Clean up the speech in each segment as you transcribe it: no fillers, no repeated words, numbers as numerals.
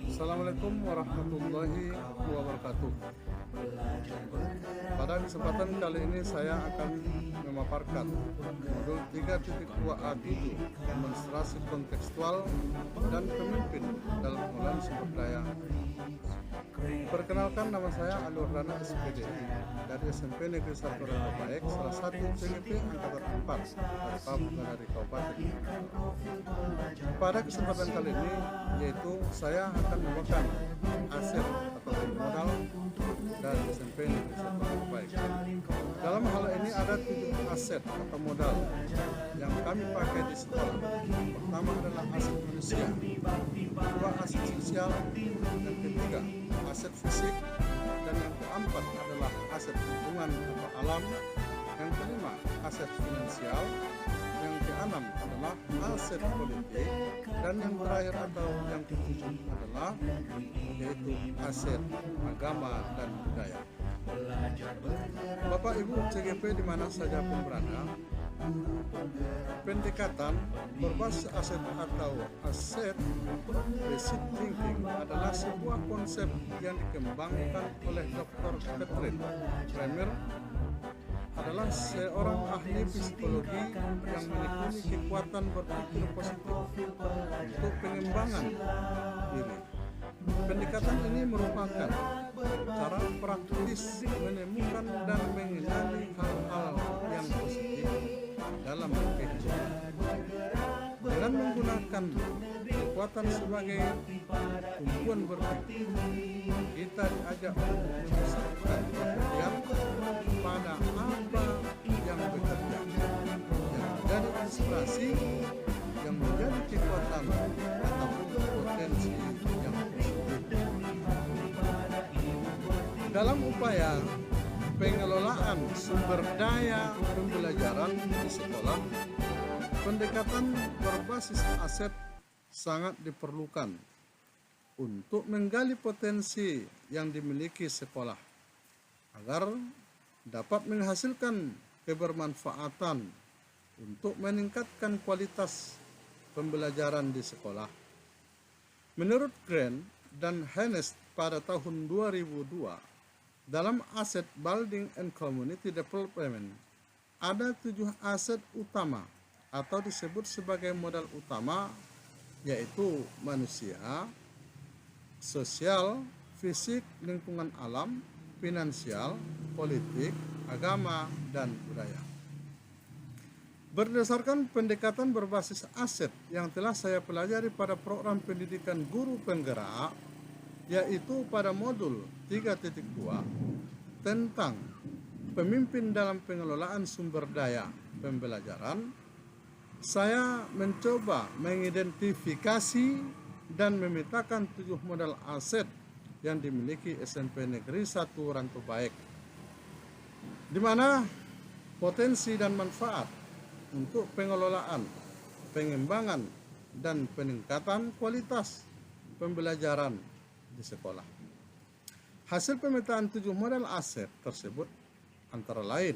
Assalamualaikum warahmatullahi wabarakatuh. Pada kesempatan kali ini saya akan memaparkan modul 3.2A7 demonstrasi kontekstual dan pemimpin dalam pengelolaan sumber daya. Perkenalkan, nama saya Alwardana SPDI dari SMP Negeri 1 Ranto Baik, salah satu PGP Angkatan 4 atau dari Kabupaten. Pada kesempatan kali ini yaitu saya akan membawakan aset atau modal dari SMP Negeri 1 Ranto Baik. Dalam hal ini ada 7 aset atau modal yang kami pakai di sekolah. Pertama adalah aset manusia, kedua aset sosial, dan ketiga aset fisik, dan yang keempat adalah aset lingkungan atau alam, yang kelima aset finansial, yang keenam adalah aset politik, dan yang terakhir atau yang ketujuh adalah yaitu aset agama dan budaya. Bapak Ibu CGP di mana saja pun berada, pendekatan berbasis aset atau aset basic thinking adalah sebuah konsep yang dikembangkan oleh Dr. Catherine Premier, adalah seorang ahli psikologi yang memiliki kekuatan berpikir positif untuk pengembangan diri. Pendekatan ini merupakan cara praktis menemukan dan mengenali hal-hal yang positif dalam kehidupan. Dengan menggunakan kekuatan sebagai tumpuan berpikir, kita diajak untuk memusatkan perhatian pada apa yang bekerja, yang menjadi inspirasi, yang menjadi kekuatan ataupun potensi yang positif. Dalam upaya pengelolaan sumber daya pembelajaran di sekolah, pendekatan berbasis aset sangat diperlukan untuk menggali potensi yang dimiliki sekolah agar dapat menghasilkan kebermanfaatan untuk meningkatkan kualitas pembelajaran di sekolah. Menurut Grant dan Haynes pada tahun 2002, dalam aset building and community development ada 7 aset utama atau disebut sebagai modal utama, yaitu manusia, sosial, fisik, lingkungan alam, finansial, politik, agama, dan budaya. Berdasarkan pendekatan berbasis aset yang telah saya pelajari pada program pendidikan guru penggerak, yaitu pada modul 3.2 tentang pemimpin dalam pengelolaan sumber daya pembelajaran, saya mencoba mengidentifikasi dan memetakan 7 modal aset yang dimiliki SMP Negeri 1 Ranto Baik, di mana potensi dan manfaat untuk pengelolaan, pengembangan, dan peningkatan kualitas pembelajaran di sekolah. Hasil pemetaan 7 modal aset tersebut antara lain,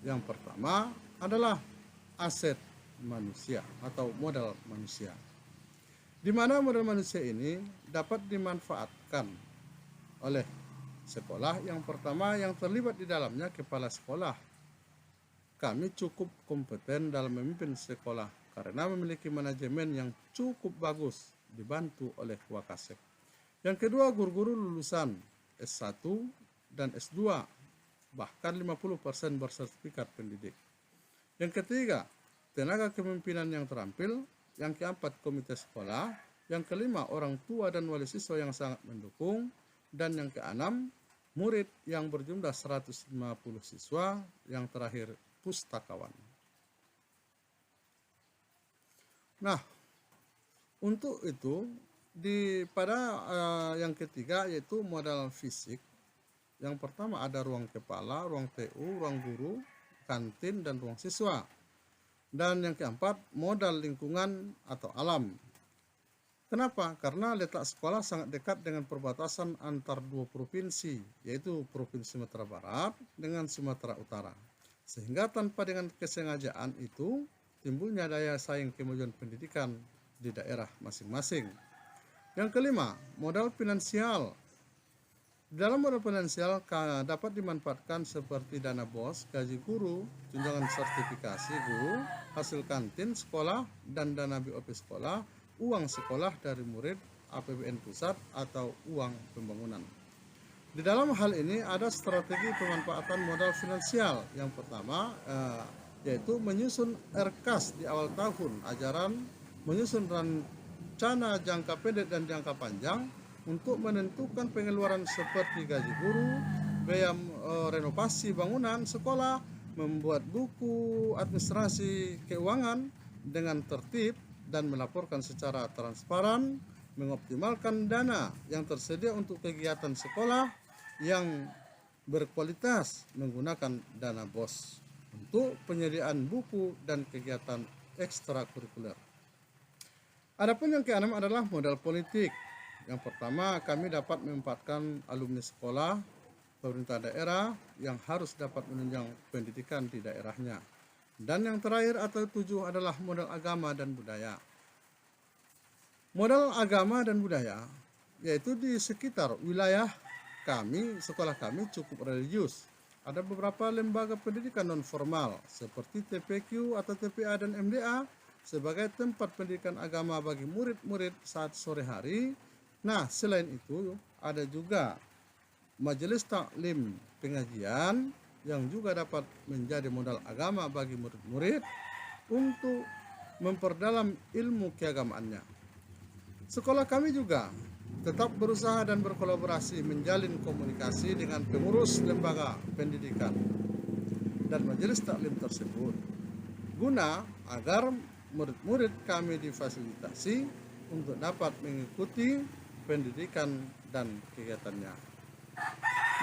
yang pertama adalah aset manusia atau modal manusia, di mana modal manusia ini dapat dimanfaatkan oleh sekolah. Yang pertama yang terlibat di dalamnya kepala sekolah. Kami cukup kompeten dalam memimpin sekolah karena memiliki manajemen yang cukup bagus dibantu oleh Wakasek. Yang kedua, guru-guru lulusan S1 dan S2, bahkan 50% bersertifikat pendidik. Yang ketiga, tenaga kepemimpinan yang terampil. Yang keempat, komite sekolah. Yang kelima, orang tua dan wali siswa yang sangat mendukung. Dan yang keenam, murid yang berjumlah 150 siswa. Yang terakhir, pustakawan. Nah, untuk itu pada yang ketiga yaitu modal fisik. Yang pertama ada ruang kepala, ruang TU, ruang guru, kantin, dan ruang siswa. Dan yang keempat, modal lingkungan atau alam. Kenapa? Karena letak sekolah sangat dekat dengan perbatasan antar 2 provinsi, yaitu Provinsi Sumatera Barat dengan Sumatera Utara. Sehingga tanpa dengan kesengajaan itu, timbulnya daya saing kemajuan pendidikan di daerah masing-masing. Yang kelima, modal finansial. Dalam modal finansial dapat dimanfaatkan seperti dana BOS, gaji guru, tunjangan sertifikasi guru, hasil kantin sekolah, dan dana BOP sekolah, uang sekolah dari murid, APBN pusat, atau uang pembangunan. Di dalam hal ini ada strategi pemanfaatan modal finansial. Yang pertama yaitu menyusun RKAS di awal tahun ajaran, menyusun rencana jangka pendek dan jangka panjang untuk menentukan pengeluaran seperti gaji guru, biaya renovasi bangunan sekolah, membuat buku administrasi keuangan dengan tertib dan melaporkan secara transparan, mengoptimalkan dana yang tersedia untuk kegiatan sekolah yang berkualitas menggunakan dana BOS untuk penyediaan buku dan kegiatan ekstrakurikuler. Adapun yang keenam adalah modal politik. Yang pertama, kami dapat memanfaatkan alumni sekolah, pemerintah daerah yang harus dapat menunjang pendidikan di daerahnya. Dan yang terakhir atau 7 adalah modal agama dan budaya. Modal agama dan budaya yaitu di sekitar wilayah kami, sekolah kami cukup religius. Ada beberapa lembaga pendidikan non formal seperti TPQ atau TPA dan MDA sebagai tempat pendidikan agama bagi murid-murid saat sore hari. Nah, selain itu ada juga majelis taklim pengajian yang juga dapat menjadi modal agama bagi murid-murid untuk memperdalam ilmu keagamaannya. Sekolah kami juga tetap berusaha dan berkolaborasi menjalin komunikasi dengan pengurus lembaga pendidikan dan majelis taklim tersebut guna agar murid-murid kami difasilitasi untuk dapat mengikuti pendidikan dan kegiatannya.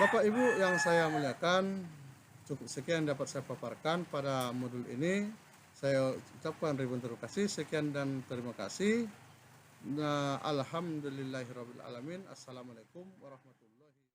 Bapak Ibu yang saya muliakan, cukup sekian dapat saya paparkan pada modul ini. Saya ucapkan ribuan terima kasih, sekian dan terima kasih. Alhamdulillahirabbil alamin. Assalamualaikum warahmatullahi wabarakatuh.